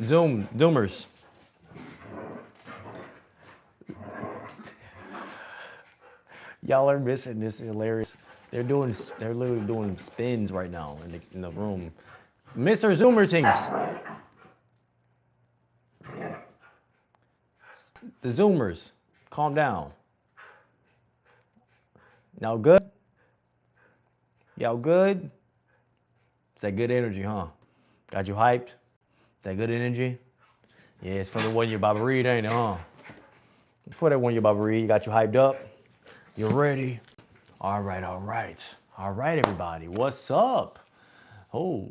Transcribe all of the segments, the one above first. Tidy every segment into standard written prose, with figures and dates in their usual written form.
Zoomers. Y'all are missing this hilarious. They're literally doing spins right now in the room. Mr. Zoomer things. The Zoomers, calm down. Y'all good? Y'all good? It's that good energy, huh? Got you hyped? That good energy? Yeah, it's for the one year Bobby Reed, ain't it, huh? It's for that one year Bobby Reed. Got you hyped up? You're ready? All right, all right. All right, everybody. What's up? Oh,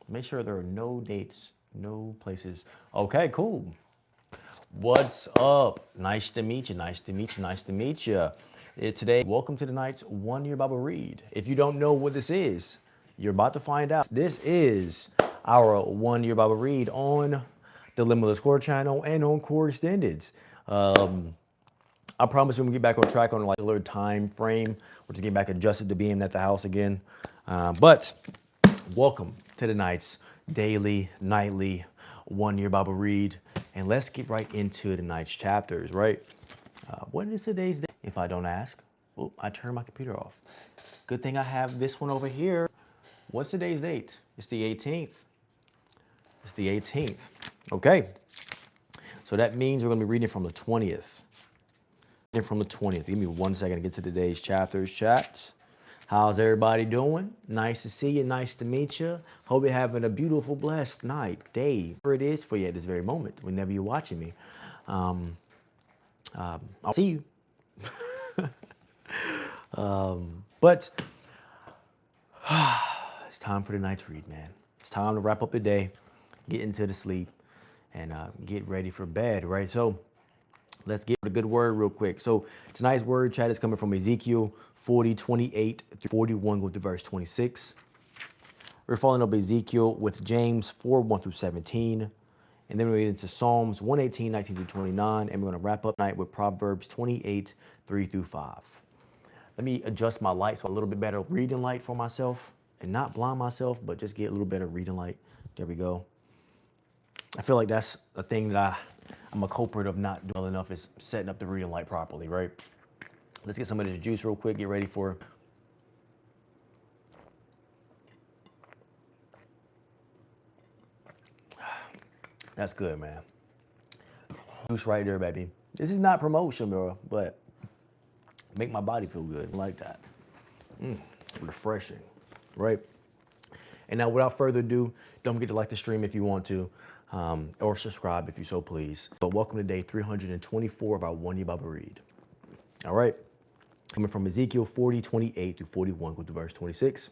make sure there are no dates, no places. Okay, cool. What's up? Nice to meet you. Nice to meet you. Nice to meet you. Today, welcome to tonight's One Year Bible Read. If you don't know what this is, you're about to find out. This is our One Year Bible Read on the Limitless Core channel and on Core Extended. Um, I promise we're gonna get back on track on like a little time frame. We're just getting back adjusted to being at the house again. But welcome to tonight's daily, nightly, one-year Bible read, and let's get right into tonight's chapters. Right? What is today's day? If I don't ask, well, I turn my computer off. Good thing I have this one over here. What's today's date? It's the 18th. It's the 18th. Okay. So that means we're gonna be reading from the 20th. From the 20th. Give me 1 second to get to today's chapters, chat. How's everybody doing? Nice to see you. Nice to meet you. Hope you're having a beautiful, blessed night, day, whatever it is for you at this very moment, whenever you're watching me. Um, I'll see you. But it's time for the night's read, man. It's time to wrap up the day, get into the sleep, and get ready for bed, right? So let's get a good word real quick. So tonight's word, chat, is coming from Ezekiel 40:28 through 41, go to verse 26. We're following up Ezekiel with James 4:1 through 17. And then we get into Psalms 118:19 through 29. And we're going to wrap up tonight with Proverbs 28:3 through 5. Let me adjust my light so a little bit better reading light for myself and not blind myself, but just get a little better reading light. There we go. I feel like that's a thing that I'm a culprit of not doing well enough, is setting up the reading light properly, right? Let's get some of this juice real quick, get ready for. That's good, man. Juice right there, baby. This is not promotion, bro, but make my body feel good. I like that. Refreshing, right? And now, without further ado, don't forget to like the stream if you want to, or subscribe if you so please. But welcome to day 324 of our One Year Bible Read. All right, coming from Ezekiel 40:28 through 41, go to verse 26.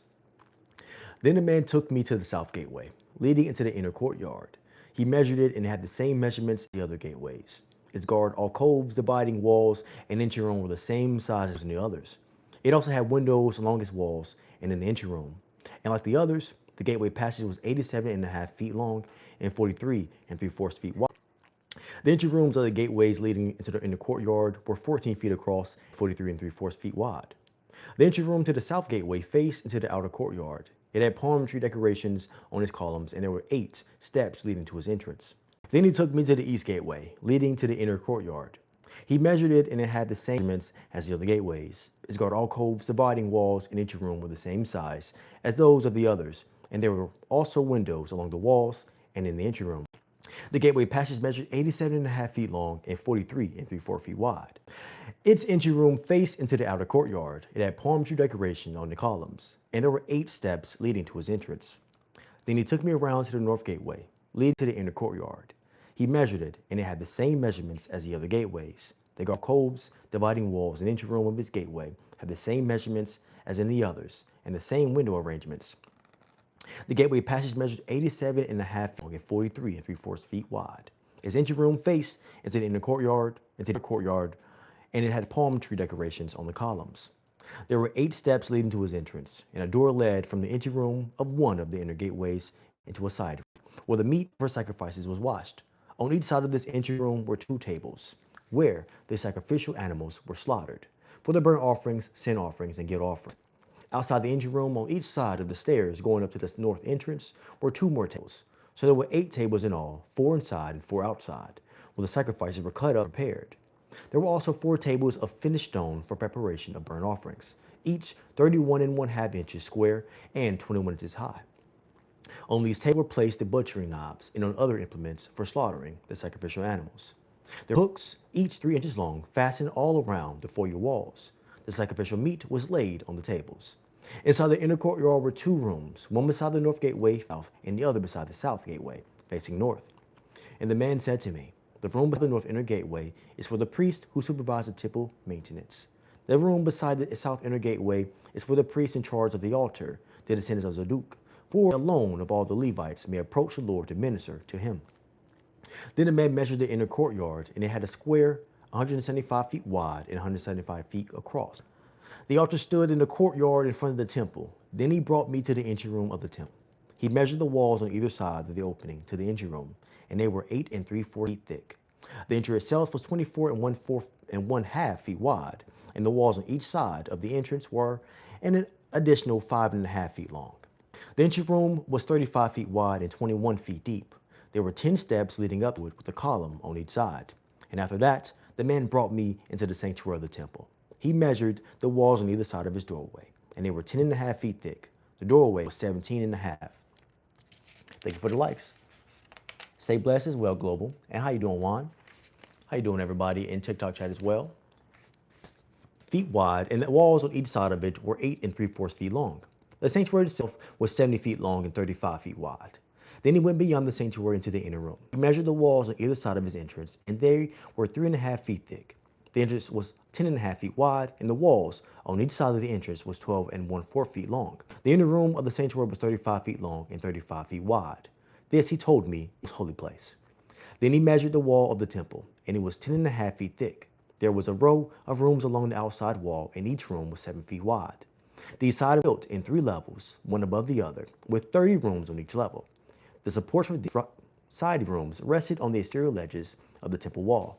Then the man took me to the south gateway, leading into the inner courtyard. He measured it and had the same measurements as the other gateways. Its guard alcoves, dividing walls, and entry room were the same size as the others. It also had windows along its walls and in the entry room. And like the others, the gateway passage was 87.5 feet long and 43 and 3/4 feet wide. The entry rooms of the gateways leading into the inner courtyard were 14 feet across, 43 and 3/4 feet wide. The entry room to the south gateway faced into the outer courtyard. It had palm tree decorations on its columns, and there were 8 steps leading to its entrance. Then he took me to the east gateway, leading to the inner courtyard. He measured it, and it had the same measurements as the other gateways. Its guard alcoves, dividing walls, and entry room were the same size as those of the others, and there were also windows along the walls and in the entry room. The gateway passage measured 87.5 feet long and 43 and 3/4 feet wide. Its entry room faced into the outer courtyard. It had palm tree decoration on the columns, and there were 8 steps leading to its entrance. Then he took me around to the north gateway, leading to the inner courtyard. He measured it, and it had the same measurements as the other gateways. The alcoves, dividing walls, and entry room of its gateway had the same measurements as in the others, and the same window arrangements. The gateway passage measured 87.5 long and 43 and 3/4 feet wide. Its entry room faced into the courtyard, and it had palm tree decorations on the columns. There were 8 steps leading to his entrance, and a door led from the entry room of one of the inner gateways into a side where the meat for sacrifices was washed. On each side of this entry room were 2 tables, where the sacrificial animals were slaughtered for the burnt offerings, sin offerings, and guilt offerings. Outside the engine room, on each side of the stairs going up to the north entrance, were 2 more tables, So there were 8 tables in all, 4 inside and 4 outside, where the sacrifices were cut up and prepared. There were also 4 tables of finished stone for preparation of burnt offerings, each 31 and 1/2 inches square and 21 inches high. On these tables were placed the butchering knives and on other implements for slaughtering the sacrificial animals. Their hooks, each 3 inches long, fastened all around the foyer walls. The sacrificial meat was laid on the tables. Inside the inner courtyard were 2 rooms, one beside the north gateway south and the other beside the south gateway, facing north. And the man said to me, the room beside the north inner gateway is for the priest who supervises the temple maintenance. The room beside the south inner gateway is for the priest in charge of the altar, the descendants of Zadok, for alone of all the Levites may approach the Lord to minister to him. Then the man measured the inner courtyard, and it had a square 175 feet wide and 175 feet across. The altar stood in the courtyard in front of the temple. Then he brought me to the entry room of the temple. He measured the walls on either side of the opening to the entry room, and they were 8 3/4 feet thick. The entry itself was 24 and 1/4 feet wide, and the walls on each side of the entrance were an additional 5.5 feet long. The entry room was 35 feet wide and 21 feet deep. There were 10 steps leading up to it with a column on each side. And after that, the man brought me into the sanctuary of the temple. He measured the walls on either side of his doorway, and they were 10.5 feet thick. The doorway was 17.5. Thank you for the likes. Stay blessed as well, Global. And how you doing, Juan? How you doing, everybody in TikTok chat as well? Feet wide, and the walls on each side of it were 8 3/4 feet long. The sanctuary itself was 70 feet long and 35 feet wide. Then he went beyond the sanctuary into the inner room. He measured the walls on either side of his entrance, and they were 3.5 feet thick. The entrance was 10.5 feet wide, and the walls on each side of the entrance was 12 1/4 feet long. The inner room of the sanctuary was 35 feet long and 35 feet wide. This, he told me, was holy place. Then he measured the wall of the temple, and it was 10.5 feet thick. There was a row of rooms along the outside wall, and each room was 7 feet wide. These sides were built in 3 levels, one above the other, with 30 rooms on each level. The supports for the side rooms rested on the exterior ledges of the temple wall.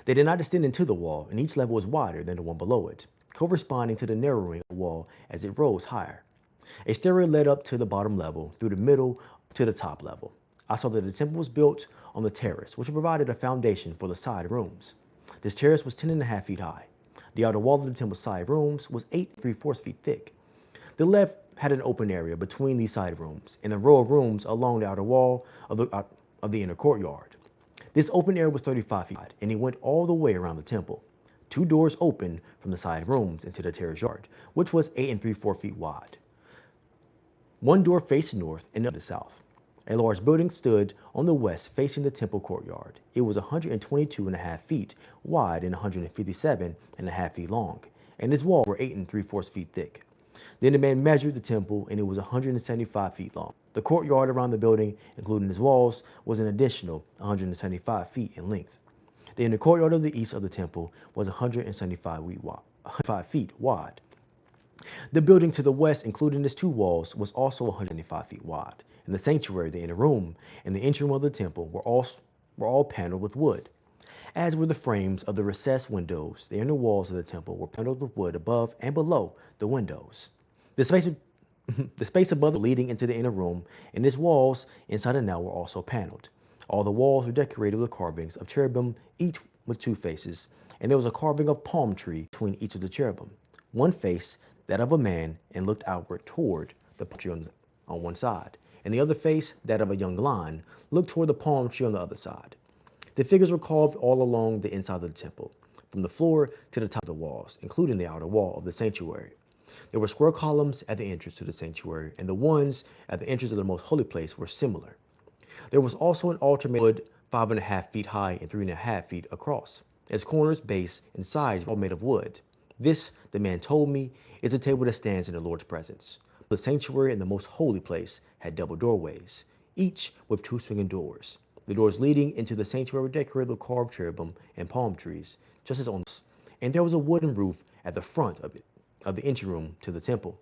They did not extend into the wall, and each level was wider than the one below it, corresponding to the narrowing of the wall as it rose higher. A stairway led up to the bottom level, through the middle to the top level. I saw that the temple was built on the terrace, which provided a foundation for the side rooms. This terrace was 10.5 feet high. The outer wall of the temple's side rooms was 8 3/4 feet thick. The left had an open area between these side rooms and a row of rooms along the outer wall of the inner courtyard. This open area was 35 feet wide, and it went all the way around the temple. 2 doors opened from the side rooms into the terrace yard, which was 8 3/4 feet wide. One door faced north and the other south. A large building stood on the west facing the temple courtyard. It was 122.5 feet wide and 157.5 feet long, and its walls were 8 3/4 feet thick. Then the man measured the temple, and it was 175 feet long. The courtyard around the building, including its walls, was an additional 175 feet in length. The inner courtyard of the east of the temple was 175 feet wide. The building to the west, including its 2 walls, was also 105 feet wide, and the sanctuary, the inner room, and the entry room of the temple were all paneled with wood, as were the frames of the recessed windows. The inner walls of the temple were paneled with wood above and below the windows. The space above leading into the inner room and its walls inside and out were also paneled. All the walls were decorated with carvings of cherubim, each with 2 faces, and there was a carving of palm tree between each of the cherubim. One face, that of a man, and looked outward toward the palm tree on one side, and the other face, that of a young lion, looked toward the palm tree on the other side. The figures were carved all along the inside of the temple, from the floor to the top of the walls, including the outer wall of the sanctuary. There were square columns at the entrance to the sanctuary, and the ones at the entrance of the most holy place were similar. There was also an altar made of wood 5.5 feet high and 3.5 feet across. Its corners, base, and sides were all made of wood. This, the man told me, is a table that stands in the Lord's presence. The sanctuary and the most holy place had double doorways, each with 2 swinging doors. The doors leading into the sanctuary were decorated with carved cherubim and palm trees, just as on, and there was a wooden roof at the front of the entry room to the temple.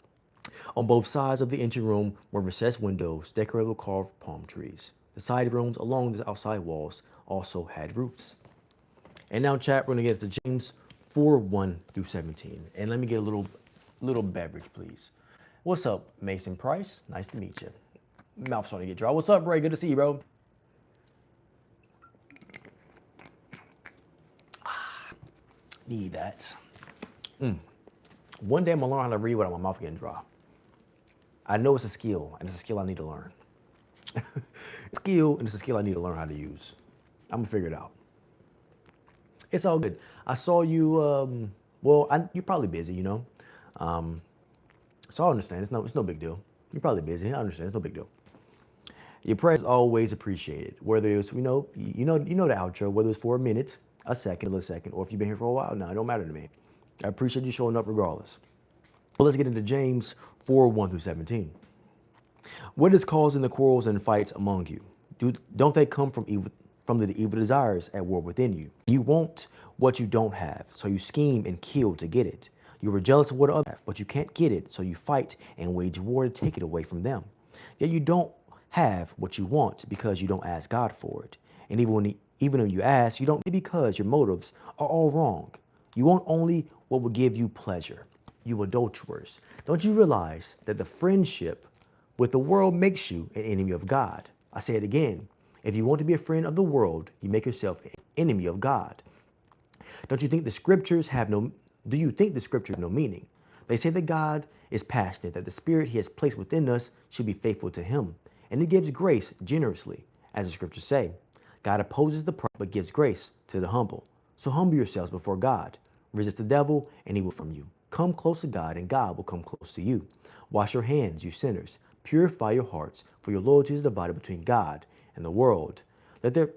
On both sides of the entry room were recessed windows decorated with carved palm trees. The side rooms along the outside walls also had roofs. And now, chat, we're going to get to James 4:1-17. And let me get a little beverage, please. What's up, Mason Price? Nice to meet you. Mouth's starting to get dry. What's up, Bray? Good to see you, bro. Need that. One day I'm gonna learn how to read without my mouth getting dry. I know it's a skill, and it's a skill I need to learn. Skill, and it's a skill I need to learn how to use. I'm gonna figure it out. It's all good. I saw you. You're probably busy, you know. So I understand. It's no big deal. You're probably busy. I understand. It's no big deal. Your prayer is always appreciated. Whether it's you know the outro. Whether it's for a minute, a second, or if you've been here for a while, no, it don't matter to me. I appreciate you showing up regardless. Well, let's get into James 4:1-17. What is causing the quarrels and fights among you? Don't they come from the evil desires at war within you? You want what you don't have, so you scheme and kill to get it. You are jealous of what others have, but you can't get it, so you fight and wage war to take it away from them. Yet you don't have what you want because you don't ask God for it. And even when you ask, you don't because your motives are all wrong. You want only what will give you pleasure. You adulterers. Don't you realize that the friendship with the world makes you an enemy of God? I say it again. If you want to be a friend of the world, you make yourself an enemy of God. Do you think the scriptures have no meaning? They say that God is passionate, that the spirit he has placed within us should be faithful to him. And he gives grace generously, as the scriptures say. God opposes the proud, but gives grace to the humble. So humble yourselves before God. Resist the devil, and he will from you. Come close to God, and God will come close to you. Wash your hands, you sinners. Purify your hearts, for your loyalty is divided between God and the world. Let there be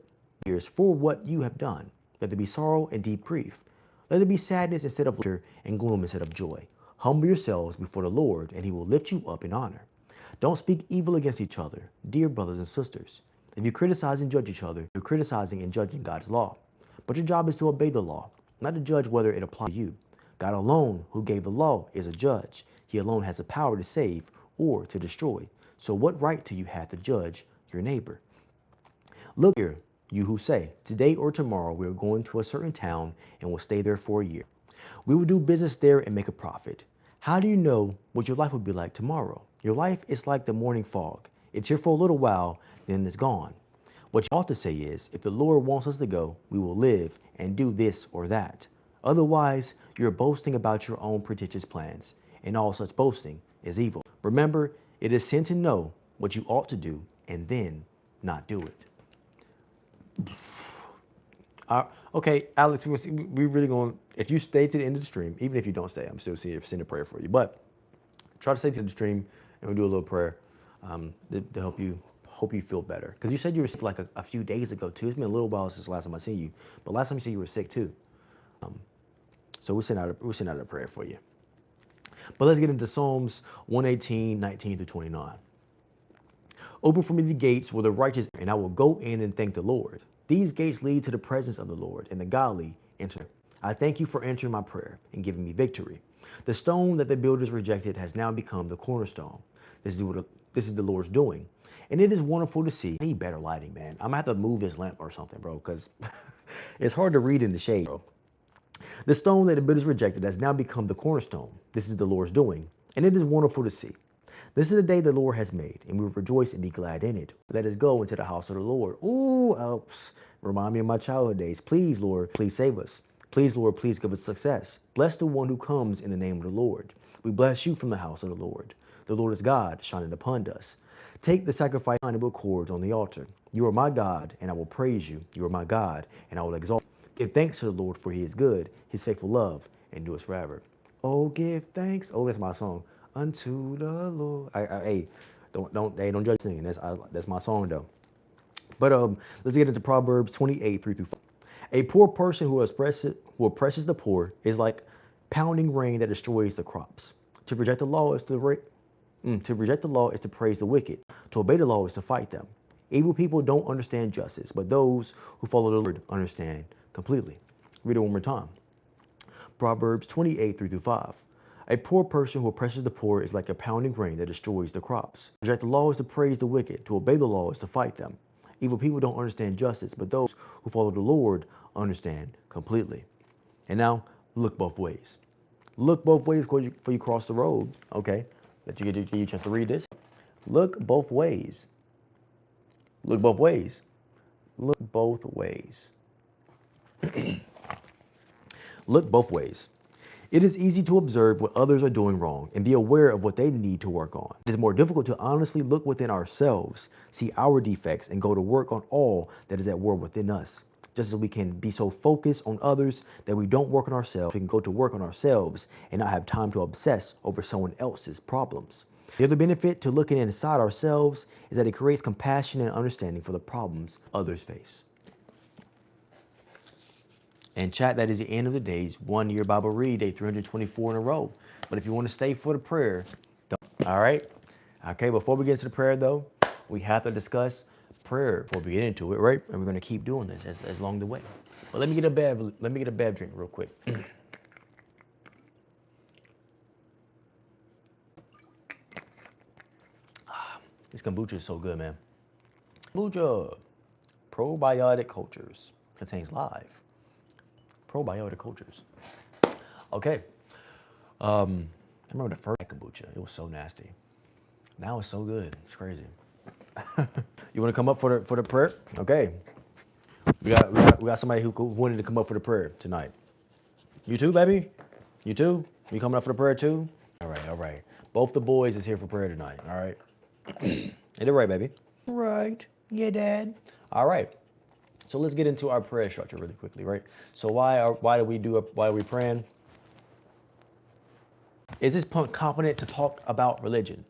tears for what you have done. Let there be sorrow and deep grief. Let there be sadness instead of laughter and gloom instead of joy. Humble yourselves before the Lord, and he will lift you up in honor. Don't speak evil against each other, dear brothers and sisters. If you criticize and judge each other, you're criticizing and judging God's law. But your job is to obey the law, not to judge whether it applies to you. God alone, who gave the law, is a judge. He alone has the power to save or to destroy. So what right do you have to judge your neighbor? Look here, you who say, today or tomorrow we are going to a certain town and will stay there for a year. We will do business there and make a profit. How do you know what your life will be like tomorrow? Your life is like the morning fog. It's here for a little while, then it's gone. What you ought to say is, if the Lord wants us to go, we will live and do this or that. Otherwise, you're boasting about your own pretentious plans, and all such boasting is evil. Remember, it is sin to know what you ought to do and then not do it. Okay, Alex, we really going, if you stay to the end of the stream, even if you don't stay, I'm still sending a prayer for you. But try to stay to the stream, and we'll do a little prayer to help you. Hope you feel better. Because you said you were sick like a few days ago too. It's been a little while since the last time I seen you. But last time you said you were sick too. So we're sending out a prayer for you. But let's get into Psalms 118:19-29. Open for me the gates where the righteous, and I will go in and thank the Lord. These gates lead to the presence of the Lord, and the godly enter. I thank you for answering my prayer and giving me victory. The stone that the builders rejected has now become the cornerstone. This is the Lord's doing. And it is wonderful to see. I need better lighting, man. I'm gonna have to move this lamp or something, bro, because it's hard to read in the shade, bro. The stone that the builders rejected has now become the cornerstone. This is the Lord's doing, and it is wonderful to see. This is the day the Lord has made, and we will rejoice and be glad in it. Let us go into the house of the Lord. Ooh, remind me of my childhood days. Please, Lord, please save us. Please, Lord, please give us success. Bless the one who comes in the name of the Lord. We bless you from the house of the Lord. The Lord is God, shining upon us. Take the sacrifice of cords on the altar. You are my God, and I will praise you. You are my God, and I will exalt you. Give thanks to the Lord, for he is good. His faithful love endures forever. Oh, give thanks. Oh, that's my song. Unto the Lord. Hey, don't judge singing. That's my song though. But let's get into Proverbs 28:3-5. A poor person who oppresses the poor is like pounding rain that destroys the crops. To reject the law is to praise the wicked. To obey the law is to fight them. Evil people don't understand justice, but those who follow the Lord understand completely. Read it one more time. Proverbs 28:3-5. A poor person who oppresses the poor is like a pounding rain that destroys the crops. To reject the law is to praise the wicked. To obey the law is to fight them. Evil people don't understand justice, but those who follow the Lord understand completely. And now, look both ways. Look both ways before you cross the road. Okay, let you get your chance to read this. Look both ways. Look both ways. Look both ways. Look both ways. It is easy to observe what others are doing wrong and be aware of what they need to work on. It is more difficult to honestly look within ourselves, see our defects, and go to work on all that is at war within us. Just as we can be so focused on others that we don't work on ourselves, we can go to work on ourselves and not have time to obsess over someone else's problems. The other benefit to looking inside ourselves is that it creates compassion and understanding for the problems others face. And chat, that is the end of the day's 1 year Bible read, day 324 in a row. But if you want to stay for the prayer, don't. All right. Okay. Before we get into the prayer, though, we have to discuss prayer before we get into it, right? And we're going to keep doing this as long the way. But let me get a bev drink real quick. This kombucha is so good, man. Kombucha, probiotic cultures, contains live probiotic cultures. Okay. I remember the first kombucha. It was so nasty. Now it's so good. It's crazy. You want to come up for the prayer? Okay. We got somebody who wanted to come up for the prayer tonight. You too, baby? You too? You coming up for the prayer too? All right, all right. Both the boys is here for prayer tonight. All right. Ain't it right, baby? Right. Yeah, Dad. All right. So let's get into our prayer structure really quickly, right? So why are we praying? Is this punk competent to talk about religion?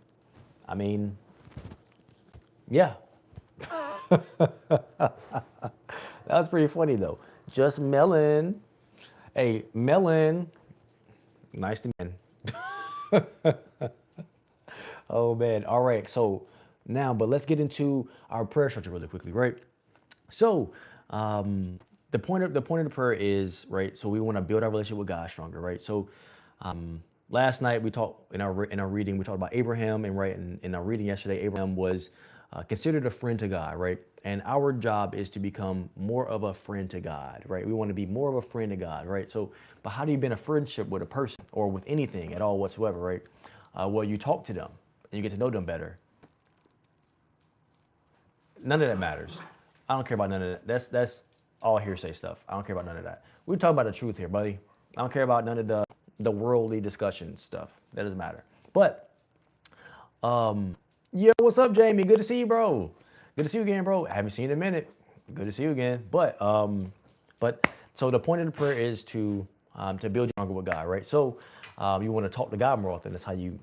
I mean, yeah. That was pretty funny though. Just Melon. Hey, Melon. Nice to meet you. Oh man. All right. So now, but let's get into our prayer structure really quickly, right? So, the point of the prayer is, right. So we want to build our relationship with God stronger, right? So, last night we talked in our reading, we talked about Abraham, and right in our reading yesterday, Abraham was considered a friend to God, right? And our job is to become more of a friend to God, right? We want to be more of a friend to God, right? So, but how do you build a friendship with a person or with anything at all whatsoever, right? Well, you talk to them and you get to know them better. None of that matters. I don't care about none of that. That's all hearsay stuff. I don't care about none of that. We're talking about the truth here, buddy. I don't care about none of the worldly discussion stuff. That doesn't matter. But yo, what's up, Jamie? Good to see you, bro. Good to see you again, bro. I haven't seen you in a minute. Good to see you again. But so the point of the prayer is to build stronger with God, right? So you want to talk to God more often. That's how you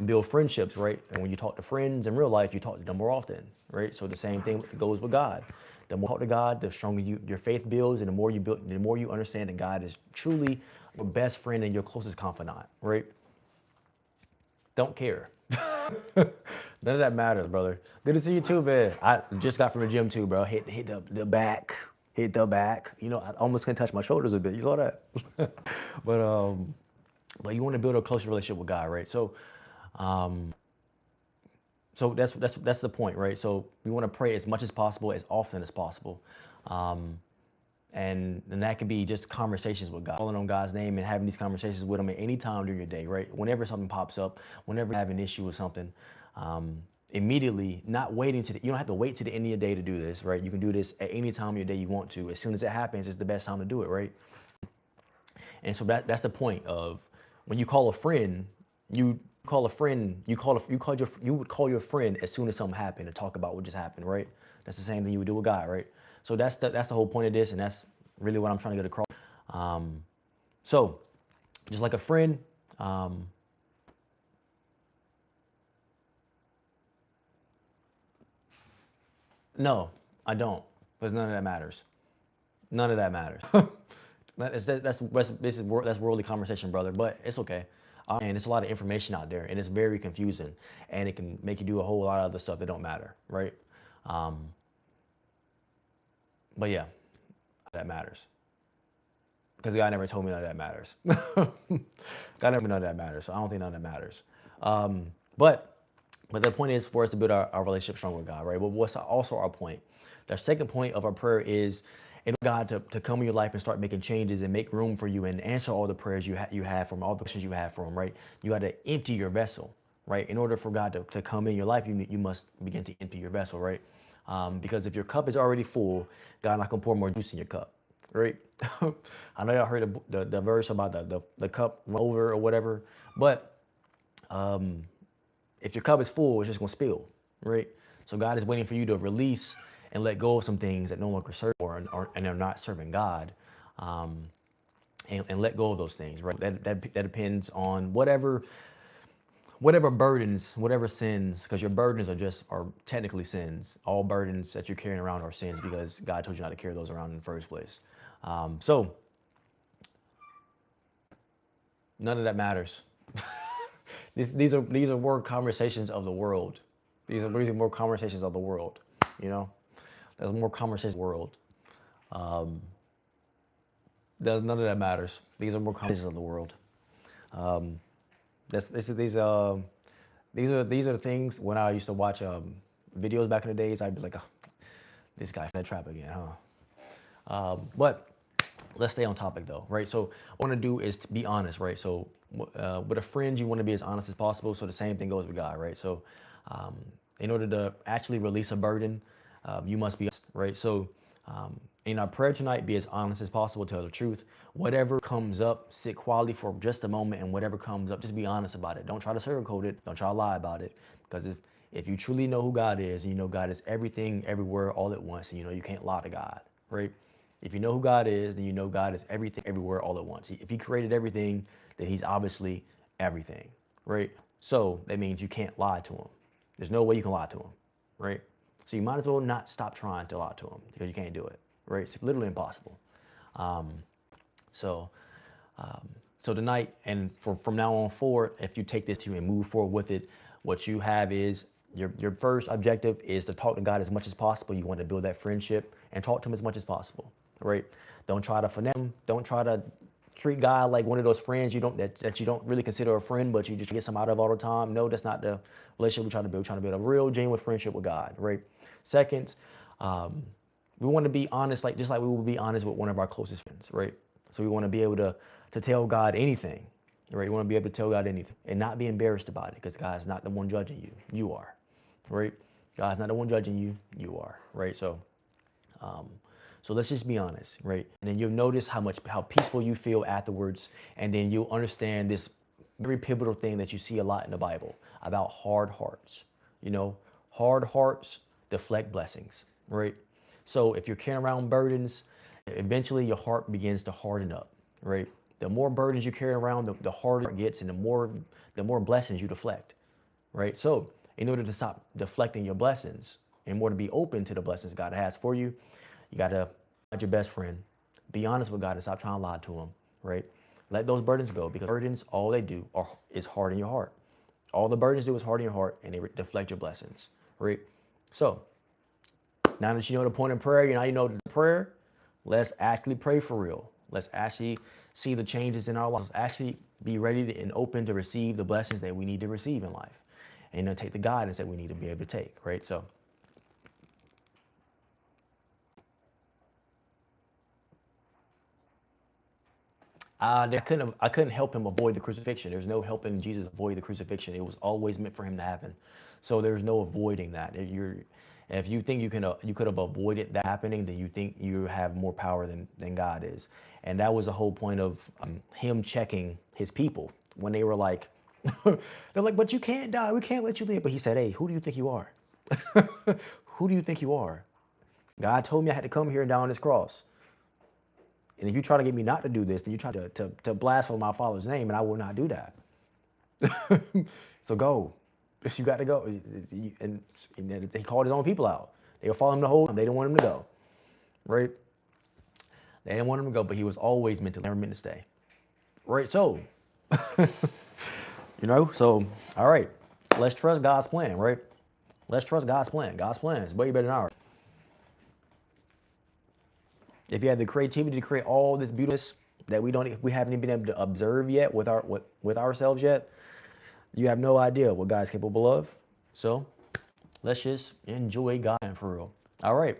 build friendships, right? And when you talk to friends in real life, you talk to them more often, right? So the same thing goes with God. The more you talk to God, the stronger your faith builds, and the more you understand that God is truly your best friend and your closest confidant, right? Don't care. None of that matters, brother. Good to see you too, man. I just got from the gym too, bro. Hit the back. Hit the back. You know, I almost couldn't touch my shoulders a bit. You saw that? but but you want to build a closer relationship with God, right? So um so that's the point, right? So we want to pray as much as possible, as often as possible. Um and that could be just conversations with God, calling on God's name and having these conversations with Him at any time during your day, right? Whenever something pops up, whenever you have an issue with something, immediately, not waiting you don't have to wait to the end of your day to do this, right? You can do this at any time of your day you want to. As soon as it happens, it's the best time to do it, right? And so that's the point of when you call a friend, you call a friend, you would call your friend as soon as something happened to talk about what just happened, right? That's the same thing you would do with God, right? So that's the whole point of this, and that's really what I'm trying to get across. So just like a friend, no, I don't, because none of that matters. None of that matters. That's worldly conversation, brother. But it's okay. And there's a lot of information out there, and it's very confusing, and it can make you do a whole lot of other stuff that don't matter, right? Um, but yeah, that matters because God never told me none of that matters. God never told me none of that matters, so I don't think none of that matters. Um, but but the point is for us to build our relationship strong with God, right? But what's also our point? The second point of our prayer is in God to come in your life and start making changes and make room for you and answer all the prayers you have from all the questions you have for Him, right? You got to empty your vessel, right? In order for God to come in your life, you must begin to empty your vessel, right? Because if your cup is already full, God not gonna pour more juice in your cup, right? I know y'all heard the verse about the cup run over or whatever, but um, if your cup is full, it's just gonna spill, right? So God is waiting for you to release and let go of some things that no longer serve and are not serving God, um, and let go of those things, right? That depends on whatever burdens, whatever sins, because your burdens are technically sins. All burdens that you're carrying around are sins because God told you not to carry those around in the first place. So none of that matters. These are more conversations of the world. These are more conversations of the world. You know, there's more conversations of the world. Um, none of that matters. These are more conversations of the world. Um, that's this is these are the things when I used to watch videos back in the days. I'd be like, oh, this guy in that trap again, huh? But let's stay on topic though, right? So what I want to do is to be honest, right? So with a friend, you want to be as honest as possible. So the same thing goes with God, right? So um, in order to actually release a burden, you must be honest, right? So in our prayer tonight, be as honest as possible, tell the truth. Whatever comes up, sit quietly for just a moment, and whatever comes up, just be honest about it. Don't try to sugarcoat it. Don't try to lie about it. Because if you truly know who God is, and you know God is everything, everywhere, all at once, and you know you can't lie to God, right? If you know who God is, then you know God is everything, everywhere, all at once. If He created everything, then He's obviously everything, right? So that means you can't lie to Him. There's no way you can lie to Him, right? So you might as well not stop trying to lie to Him because you can't do it, right? It's literally impossible. Um, so, um, so tonight and from now on forward, if you take this to and move forward with it, what you have is your first objective is to talk to God as much as possible. You want to build that friendship and talk to Him as much as possible, right? Don't try to finesse Him. Don't try to treat God like one of those friends that you don't really consider a friend, but you just get some out of all the time. No, that's not the relationship we're trying to build. We're trying to build a real, genuine friendship with God, right? Second, um, we want to be honest, like just like we will be honest with one of our closest friends, right? So we want to be able to tell God anything, right? You want to be able to tell God anything and not be embarrassed about it because God's not the one judging you. You are, right? God's not the one judging you. You are, right? Um, so let's just be honest, right? And then you'll notice how peaceful you feel afterwards, and then you'll understand this very pivotal thing that you see a lot in the Bible about hard hearts. You know, hard hearts deflect blessings, right? So if you're carrying around burdens, eventually your heart begins to harden up, right? The more burdens you carry around, the harder it gets, and the more blessings you deflect, right? So in order to stop deflecting your blessings, in order to be open to the blessings God has for you, you got to find your best friend. Be honest with God and stop trying to lie to Him, right? Let those burdens go because burdens, all they do is harden your heart. All the burdens do is harden your heart and they deflect your blessings, right? So now that you know the point of prayer, now you know the prayer, let's actually pray for real. Let's actually see the changes in our lives. Let's actually be ready and open to receive the blessings that we need to receive in life and take the guidance that we need to be able to take, right? So I couldn't help him avoid the crucifixion. There's no helping Jesus avoid the crucifixion. It was always meant for him to happen. So there's no avoiding that. If you think you could have avoided that happening, then you think you have more power than God is. And that was the whole point of him checking his people when they were like, they're like, but you can't die. We can't let you live. But he said, hey, who do you think you are? Who do you think you are? God told me I had to come here and die on this cross. And if you try to get me not to do this, then you try to blaspheme my Father's name, and I will not do that. So go. You got to go. And he called his own people out. They were following him the whole time. They didn't want him to go, right? They didn't want him to go, but he was always meant to, never meant to stay, right? So, so, all right. Let's trust God's plan, right? Let's trust God's plan. God's plan is way better than ours. If you have the creativity to create all this beautiness that we haven't even been able to observe yet with ourselves yet, you have no idea what God's capable of. So let's just enjoy God for real. All right.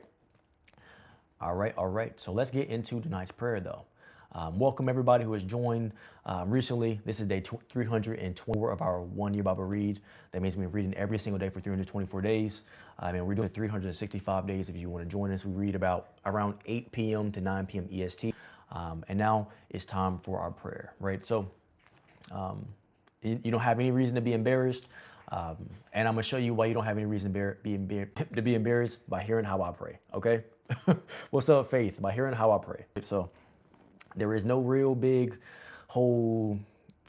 All right. So let's get into tonight's prayer though. Welcome everybody who has joined recently. This is day 324 of our 1 year Bible read. That means we're reading every single day for 324 days. And we're doing 365 days. If you want to join us, we read about around 8 p.m. to 9 p.m. EST. And now it's time for our prayer, right? So you don't have any reason to be embarrassed. And I'm going to show you why you don't have any reason to be embarrassed by hearing how I pray, okay? What's up, faith? By hearing how I pray. So there is no real big whole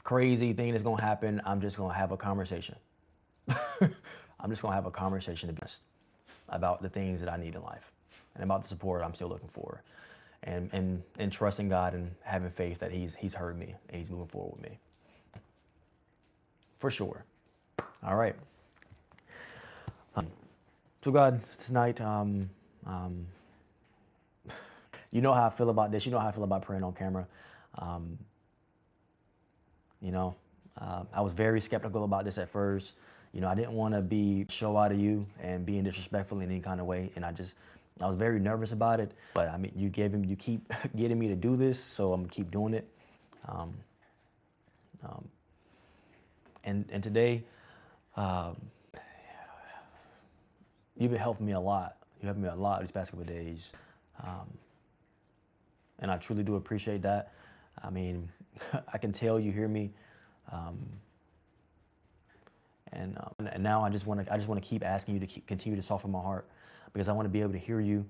crazy thing that's going to happen. I'm just going to have a conversation. I'm just going to have a conversation to be honest, about the things that I need in life and about the support I'm still looking for, and trusting God and having faith that He's heard me and He's moving forward with me. For sure. All right. So God, tonight, you know how I feel about this. You know how I feel about praying on camera. I was very skeptical about this at first. I didn't want to be show out of you and being disrespectful in any kind of way, and I was very nervous about it. But I mean, you keep getting me to do this, so I'm gonna keep doing it. And today, you've been helping me a lot. You helped me a lot these past couple of days, and I truly do appreciate that. I mean, I can tell you hear me. And now I just want to keep asking you to continue to soften my heart, because I want to be able to hear you,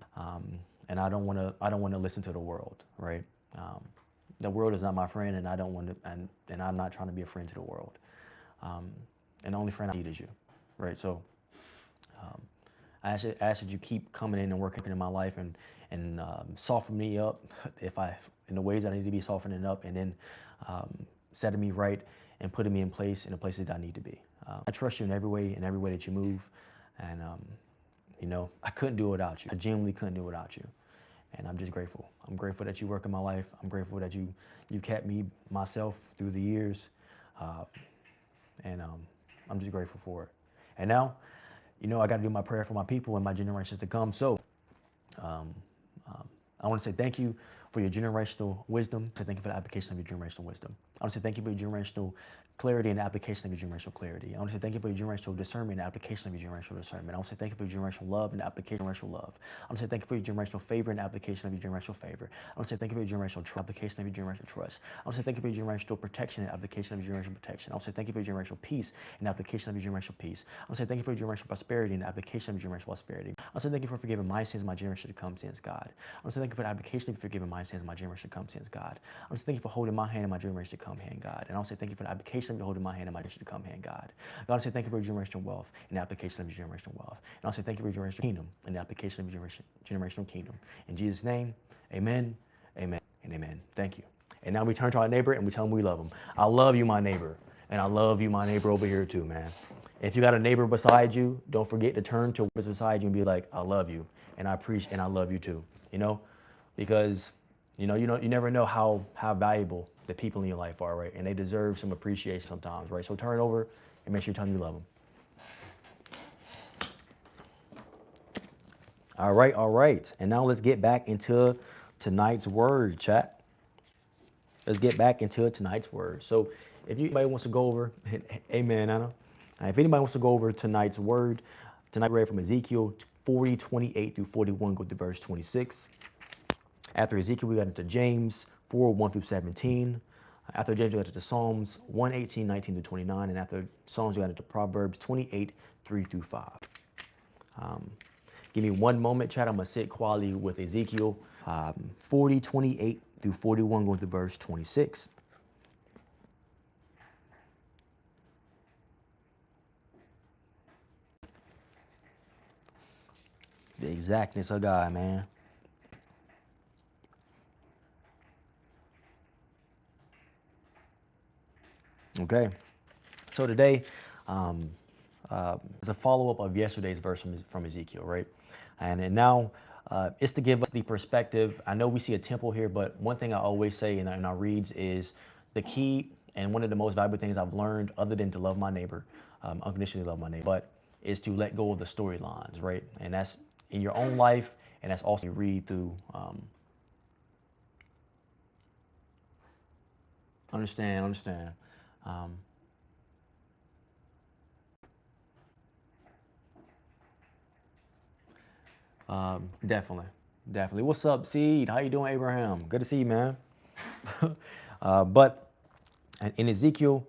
and I don't want to listen to the world, right? The world is not my friend, and I don't want to, and I'm not trying to be a friend to the world. And the only friend I need is you, right? So I ask that you keep coming in and working in my life and soften me up in the ways that I need to be softening up, and then setting me right and putting me in the places that I need to be. I trust you in every way that you move, and I couldn't do it without you. I genuinely couldn't do it without you, and I'm just grateful. I'm grateful that you work in my life. I'm grateful that you kept myself through the years, and I'm just grateful for it. And now, I got to do my prayer for my people and my generations to come. So I want to say thank you for your generational wisdom. So thank you for the application of your generational wisdom. I want to say thank you for your generational clarity and the application of your generational clarity. I want to say thank you for your generational discernment and the application of your generational discernment. I want to say thank you for your generational love and the application of your generational love. I want to say thank you for your generational favor and the application of your generational favor. I want to say thank you for your generational application of your generational trust. I want to say thank you for your generational protection and application of your generational protection. I want to say thank you for your generational peace and application of your generational peace. I want to say thank you for your generational prosperity and the application of your generational prosperity. I want to say thank you for forgiving my sins and my generation to come sins, God. I want to say thank you for the application of forgiving my sins and my generation to come sins, God. I want to say thank you for holding my hand and my generation to come hand, God. And I want to say thank you for the application of holding my hand and my generation to come hand, God. God, I want to say thank you for your generational wealth and the application of your generational wealth. And I want to say thank you for your generational kingdom and the application of your generational kingdom. In Jesus' name, amen, amen, and amen. Thank you. And now we turn to our neighbor and we tell him we love him. I love you, my neighbor. And I love you, my neighbor over here too, man. If you got a neighbor beside you, don't forget to turn to whoever's beside you and be like, I love you. And I appreciate and I love you too. Because you never know how valuable the people in your life are, right? And they deserve some appreciation sometimes, right? So turn over and make sure you tell them you love them. All right. And now let's get back into tonight's word, chat. Let's get back into tonight's word. So if anybody wants to go over, amen, Anna. If anybody wants to go over tonight's word, tonight we read from Ezekiel 40:28 through 41, go to verse 26. After Ezekiel, we got into James 4:1 through 17. After James, we got into Psalms 1:18-19 to 29. And after Psalms, we got into Proverbs 28:3 through 5. Give me one moment, chat. I'm going to sit quietly with Ezekiel 40:28 through 41, going to verse 26. The exactness of God, man. Okay, so today is a follow-up of yesterday's verse from Ezekiel, right? And now it's to give us the perspective. I know we see a temple here, but one thing I always say in our reads is the key and one of the most valuable things I've learned, other than to love my neighbor, unconditionally love my neighbor, but is to let go of the storylines, right? And that's in your own life, and that's also read through Understand. Um, Definitely, definitely. What's up, Seed? How you doing, Abraham? Good to see you, man. But in Ezekiel,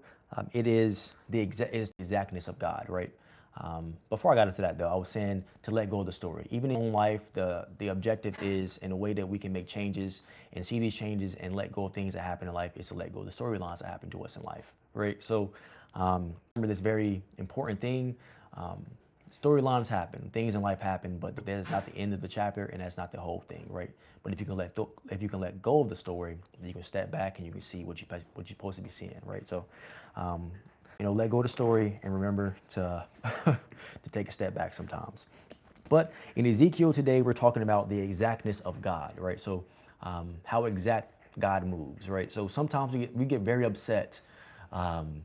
it is the exactness of God, right? Before I got into that, though, I was saying to let go of the story. Even in life, the objective is in a way that we can make changes and see these changes and let go of things that happen in life is to let go of the storylines that happen to us in life, right? So remember this very important thing. Um, Storylines happen, things in life happen, but that is not the end of the chapter, and that's not the whole thing, right? But if you can let go of the story, you can step back and you can see what you're supposed to be seeing, right? So, um, let go of the story and remember to to take a step back sometimes. But in Ezekiel today, we're talking about the exactness of God, right? So, how exact God moves, right? So sometimes we get very upset, um,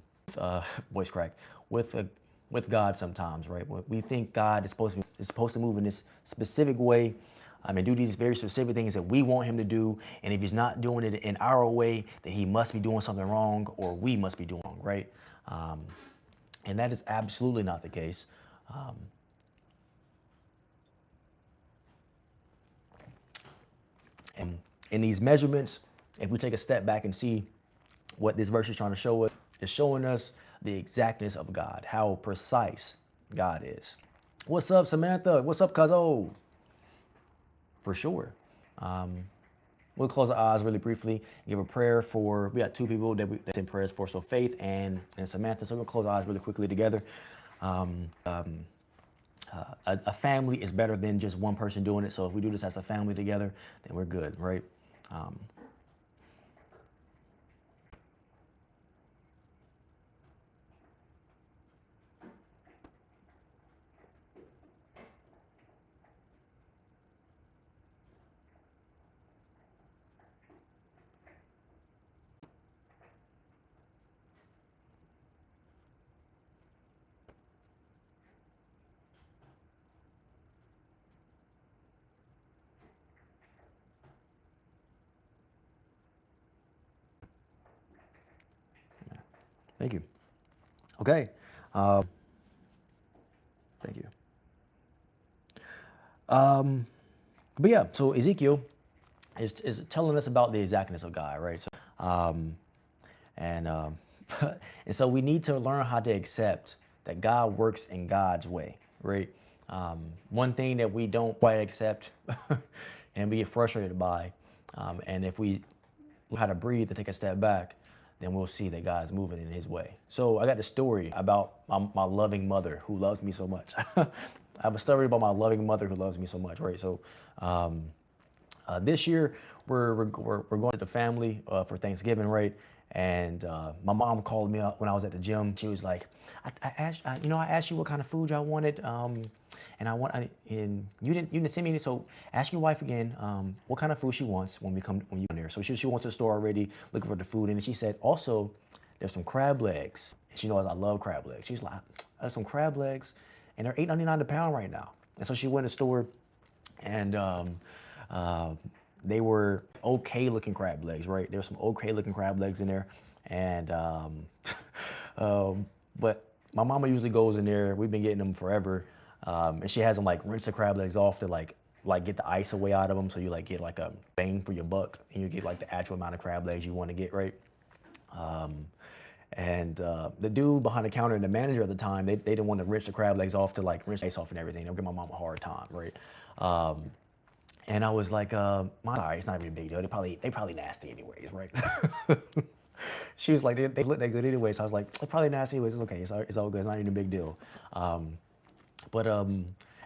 voice crack, with uh, with God sometimes, right? We think God is supposed to move in this specific way, and do these very specific things that we want Him to do. And if He's not doing it in our way, then He must be doing something wrong, or we must be doing wrong, right? Um, and that is absolutely not the case. Um, and in these measurements, if we take a step back and see what this verse is trying to show us, it's showing us the exactness of God, how precise God is. What's up, Samantha? What's up, Cuzzo? For sure. Um, we'll close our eyes really briefly, give a prayer for, we got two people that's in prayers for, so Faith and Samantha. So we'll close our eyes really quickly together. Um, um, a family is better than just one person doing it. So if we do this as a family together, then we're good, right? Um, Thank you. Okay. Uh, Thank you. Um, but yeah, so Ezekiel is telling us about the exactness of God, right? So, and and so we need to learn how to accept that God works in God's way, right? One thing that we don't quite accept and we get frustrated by, and if we learn how to breathe and take a step back, then we'll see that God's moving in His way. So I got the story about my loving mother who loves me so much. I have a story about my loving mother who loves me so much, right? So um, this year, we're going to the family for Thanksgiving, right? And my mom called me up when I was at the gym. She was like, I asked you what kind of food y'all wanted, and you didn't send me any. So ask your wife again, what kind of food she wants when you come there. So she went to the store already looking for the food, and she said also there's some crab legs. And she knows I love crab legs. She's like, there's some crab legs, and they're $8.99 a pound right now. And so she went to the store and uh, they were okay looking crab legs, right? There's some okay looking crab legs in there, and um, but my mama usually goes in there. We've been getting them forever, and she has them like rinse the crab legs off to like get the ice away out of them, so you like get like a bang for your buck, and you get like the actual amount of crab legs you want to get, right? Um, and the dude behind the counter and the manager at the time, they didn't want to rinse the crab legs off to like rinse the ice off and everything. They would give my mom a hard time, right? Um, and I was like, sorry, it's not even a big deal. They probably nasty anyways, right? She was like, they look that good anyway. So I was like, they're probably nasty anyways. It's okay. It's all good. It's not even a big deal. Um, but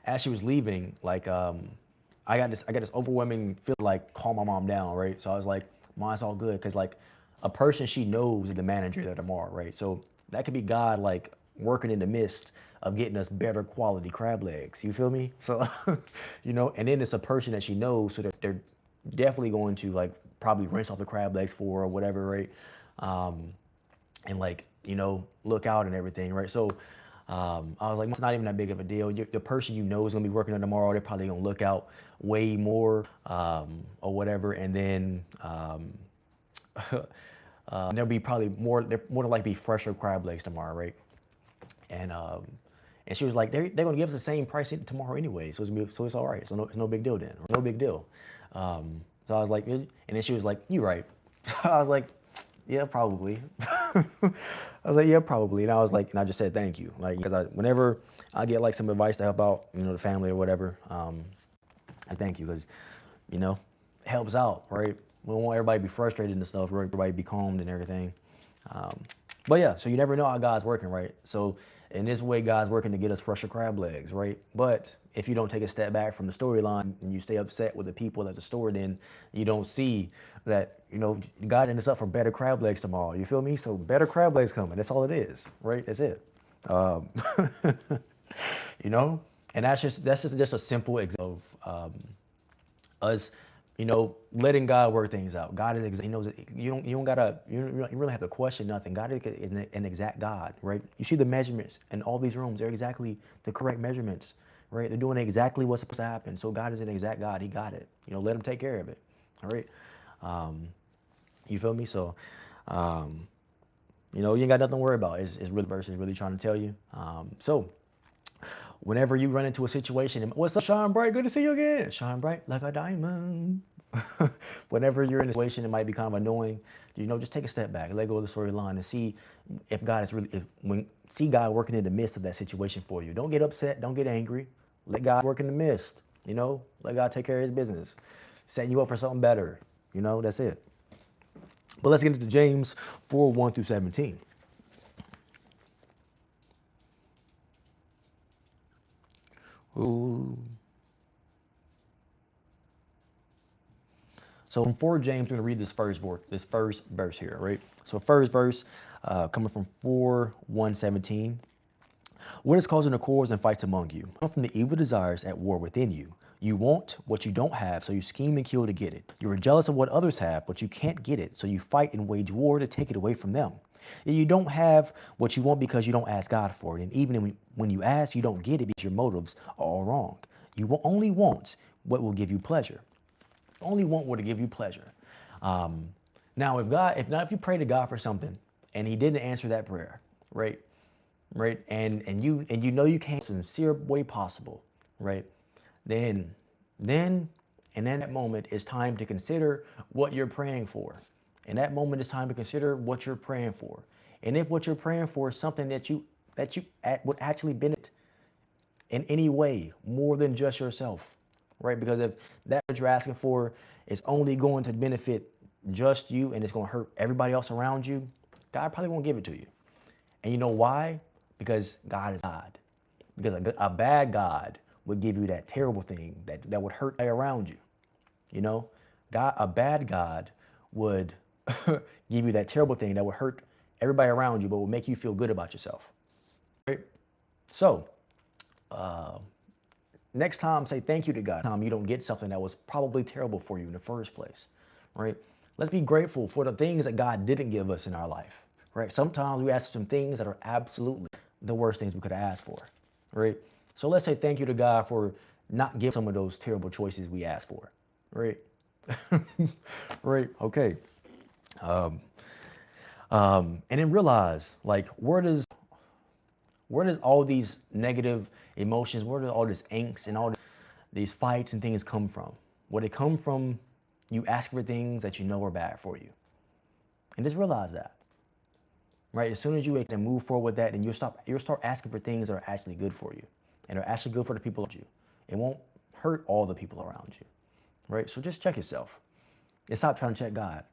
as she was leaving, like I got this overwhelming feel like calm my mom down, right? So I was like, Mom, it's all good, because like a person she knows is the manager there tomorrow, right? So that could be God like working in the midst of getting us better quality crab legs. You feel me? So and then it's a person that she knows, so they're definitely going to like probably rinse off the crab legs for her or whatever, right? Um, and like look out and everything, right? So I was like, it's not even that big of a deal. The person is gonna be working on tomorrow. They're probably gonna look out way more or whatever. And then There'll be probably more than likely be fresher crab legs tomorrow, right? And and she was like, they're gonna give us the same price tomorrow anyway, so it's all right. So it's no big deal then, or no big deal. So I was like, and then she was like, you right. I was like, yeah, probably. I was like, yeah, probably. And I was like, and I just said thank you, like, because whenever I get like some advice to help out, the family or whatever, I thank you because, it helps out, right? We don't want everybody to be frustrated and stuff, right? Everybody be calmed and everything. Um, but yeah, so you never know how God's working, right? So in this way, God's working to get us fresher crab legs, right? But if you don't take a step back from the storyline and you stay upset with the people at the store, then you don't see that, God ended us up for better crab legs tomorrow. You feel me? So better crab legs coming. That's all it is, right? That's it. Um, you know, and that's just a simple example of us, letting God work things out. God is, He knows it. You don't really have to question nothing. God is an exact God, right? You see the measurements in all these rooms; they're exactly the correct measurements, right? They're doing exactly what's supposed to happen. So God is an exact God. He got it. Let Him take care of it. All right. You feel me? So, um, you ain't got nothing to worry about. It's really verse is really trying to tell you. So whenever you run into a situation, and what's up, Shine Bright? Good to see you again. Shine bright like a diamond. Whenever you're in a situation that might be kind of annoying, just take a step back, let go of the storyline, and see if God is really, see God working in the midst of that situation for you. Don't get upset. Don't get angry. Let God work in the midst. Let God take care of His business, setting you up for something better. That's it. But let's get into James 4:1-17. Ooh. So in 4 James, we're going to read this first verse here, right? So first verse, coming from 4:1-17. What is causing the quarrels and fights among you? Come from the evil desires at war within you. You want what you don't have, so you scheme and kill to get it. You are jealous of what others have, but you can't get it, so you fight and wage war to take it away from them. You don't have what you want because you don't ask God for it. And even when you ask, you don't get it because your motives are all wrong. You only want what will give you pleasure. Only want what will give you pleasure. Um, Now, if you pray to God for something and He didn't answer that prayer, right? Right, and you can't in the sincere way possible, right? Then, then, and then that moment is time to consider what you're praying for. And that moment is time to consider what you're praying for. And if what you're praying for is something that would actually benefit in any way more than just yourself, right? Because if that what you're asking for is only going to benefit just you and it's going to hurt everybody else around you, God probably won't give it to you. And you know why? Because God is God. Because a bad God would give you that terrible thing that would hurt around you. A bad God would give you that terrible thing that would hurt everybody around you, but would make you feel good about yourself. Right? So, uh, next time, say thank you to God. Next time you don't get something that was probably terrible for you in the first place, right? Let's be grateful for the things that God didn't give us in our life, right? Sometimes we ask for some things that are absolutely the worst things we could have asked for, right? So let's say thank you to God for not giving some of those terrible choices we asked for, right? Right? Okay. Um, and then realize, like, where does all these negative emotions, where does all this angst and all these fights and things come from? Well, they come from you ask for things that you know are bad for you. And just realize that, right? As soon as you can move forward with that, then you'll start asking for things that are actually good for you and are actually good for the people around you. It won't hurt all the people around you, right? So just check yourself and stop trying to check God.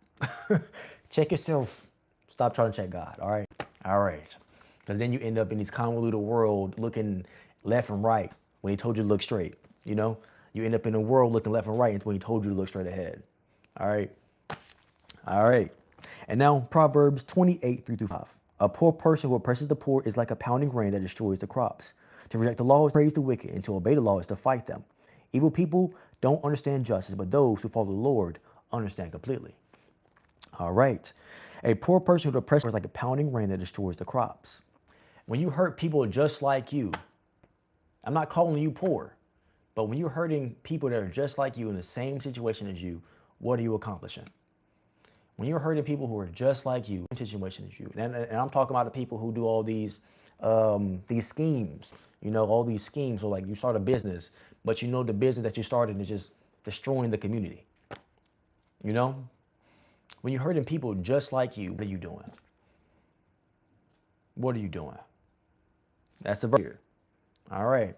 Check yourself. Stop trying to check God. All right. All right. Because then you end up in this convoluted world looking left and right when He told you to look straight. You end up in a world looking left and right when He told you to look straight ahead. All right. All right. And now Proverbs 28:3-5. A poor person who oppresses the poor is like a pounding rain that destroys the crops. To reject the law is to praise the wicked, and to obey the law is to fight them. Evil people don't understand justice, but those who follow the Lord understand completely. All right. A poor person who oppresses is like a pounding rain that destroys the crops. When you hurt people just like you, I'm not calling you poor, but when you're hurting people that are just like you in the same situation as you, what are you accomplishing? When you're hurting people who are just like you, same situation as you, and I'm talking about the people who do all these schemes, all these schemes. So like you start a business, but the business that you started is just destroying the community. You know, when you're hurting people just like you, what are you doing? What are you doing? That's the verse. All right.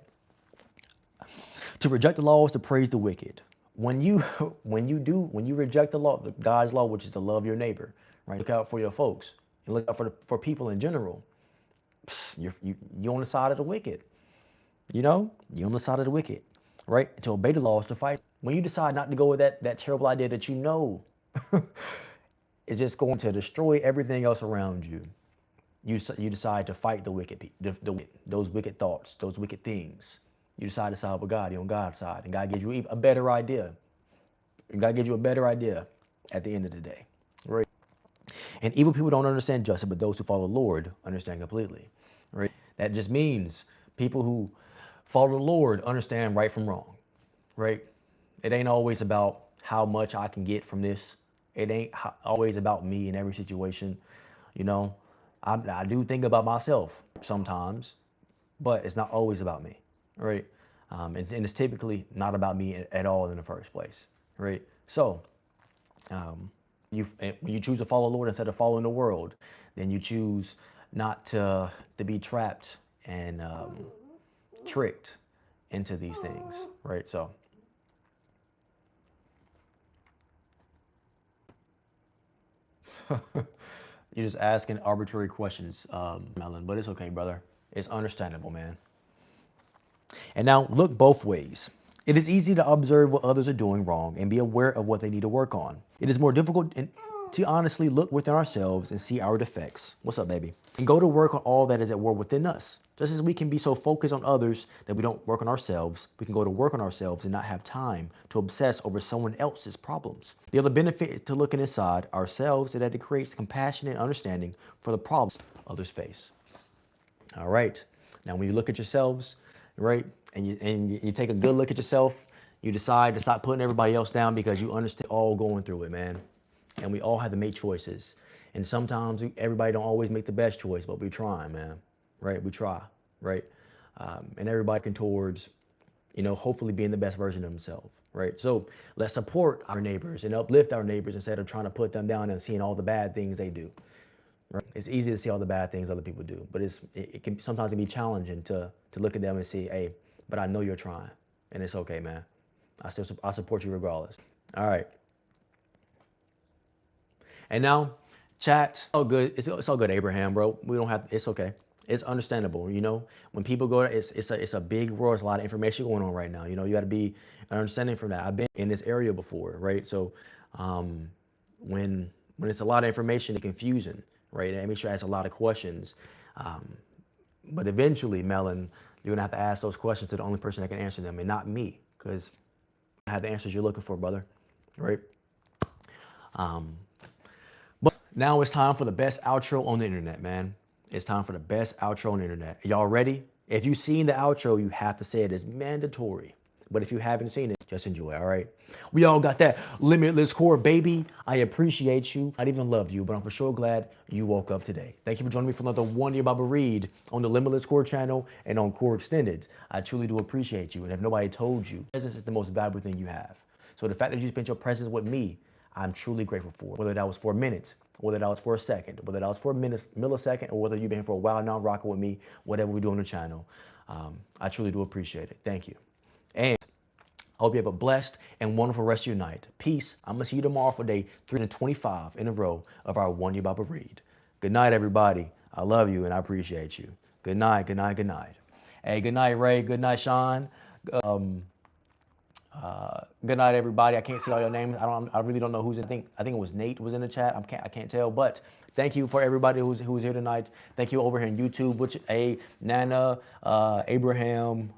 To reject the law is to praise the wicked. When you when you reject the law, God's law, which is to love your neighbor, right? Look out for your folks and look out for people in general. You're on the side of the wicked. You're on the side of the wicked, right? To obey the law is to fight. When you decide not to go with that terrible idea that is just going to destroy everything else around you, you decide to fight the wicked, those wicked thoughts, those wicked things. You decide to side with God. You're on God's side, and God gives you a better idea. And God gives you a better idea at the end of the day, right? And evil people don't understand justice, but those who follow the Lord understand completely, right? That just means people who follow the Lord understand right from wrong, right? It ain't always about how much I can get from this. It ain't always about me in every situation. You know, I do think about myself sometimes, but it's not always about me, right? And it's typically not about me at all in the first place, right? So, when you choose to follow the Lord instead of following the world, then you choose not to be trapped and tricked into these things, right? So, you're just asking arbitrary questions, Melon, but it's okay, brother. It's understandable, man. And now look both ways. It is easy to observe what others are doing wrong and be aware of what they need to work on. It is more difficult to honestly look within ourselves and see our defects. What's up, baby? And go to work on all that is at war within us. Just as we can be so focused on others that we don't work on ourselves, we can go to work on ourselves and not have time to obsess over someone else's problems. The other benefit is to looking inside ourselves and that it creates compassion and understanding for the problems others face. All right. Now, when you look at yourselves, right, and you take a good look at yourself, you decide to stop putting everybody else down because you understand all going through it, man. And we all have to make choices. And sometimes everybody don't always make the best choice, but we try, man. Right? We try, right? And everybody can towards, hopefully being the best version of themselves, right? So let's support our neighbors and uplift our neighbors instead of trying to put them down and seeing all the bad things they do. Right? It's easy to see all the bad things other people do, but it can sometimes be challenging to look at them and see, hey, but I know you're trying, and it's okay, man. I support you regardless. All right. And now, chat, all good. It's all good, Abraham, bro. We don't have. It's okay. It's understandable. When people go, it's a big world. There's a lot of information going on right now. You got to be understanding from that. I've been in this area before, right? So, when it's a lot of information, it's confusing, right? And make sure I ask a lot of questions. But eventually, Melon, you're gonna have to ask those questions to the only person that can answer them, and not me, because I have the answers you're looking for, brother, right? But now it's time for the best outro on the internet, man. It's time for the best outro on the internet. Y'all ready? If you've seen the outro, you have to say it. It's mandatory. But if you haven't seen it, just enjoy, all right? We all got that limitless core, baby. I appreciate you. I even love you, but I'm for sure glad you woke up today. Thank you for joining me for another One Year Baba Read on the Limitless Core channel and on Core Extended. I truly do appreciate you. And if nobody told you, presence is the most valuable thing you have. So the fact that you spent your presence with me, I'm truly grateful for. Whether that was for a minute, whether that was for a second, whether that was for a millisecond, or whether you've been here for a while now rocking with me, whatever we do on the channel, I truly do appreciate it. Thank you. And I hope you have a blessed and wonderful rest of your night. Peace. I'm going to see you tomorrow for day 325 in a row of our One Year Baba Read. Good night, everybody. I love you and I appreciate you. Good night, good night, good night. Hey, good night, Ray. Good night, Sean. Good night, everybody. I can't see all your names. I really don't know who's in. I think it was Nate was in the chat. I can't tell, but thank you for everybody who's here tonight. Thank you over here on YouTube, which Nana, Abraham,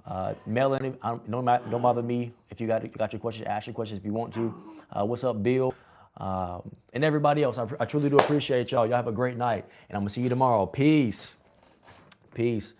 Melanie. Don't bother me if you got your questions. Ask your questions if you want to. What's up, Bill? And everybody else. I truly do appreciate y'all. Y'all have a great night, and I'm gonna see you tomorrow. Peace. Peace.